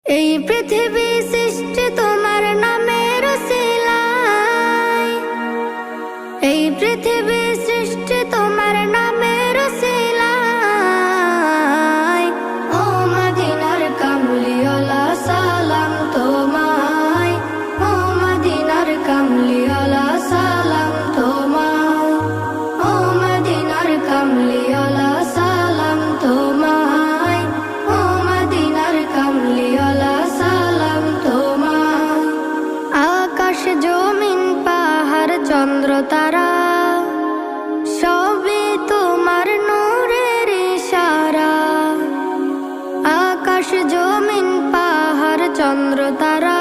এই পৃথিবী সৃষ্টি তোমার নামের উসিলায়, এই পৃথিবী সৃষ্টি তোমার নামের উসিলায়। ও মদিনার কামলিওয়ালা সালাম তোমায়, ও মদিনার কামলিওয়ালা সালাম তোমায়, ও মদিনার কামলিওয়ালা সালাম তোমায়, ও মদিনার কামলিওয়ালা সালাম তোমায়। আকাশ জমিন পাহাড় চন্দ্র তারা সবই তোমার নূরের ইশারা। আকাশ জমিন পাহাড় চন্দ্র তারা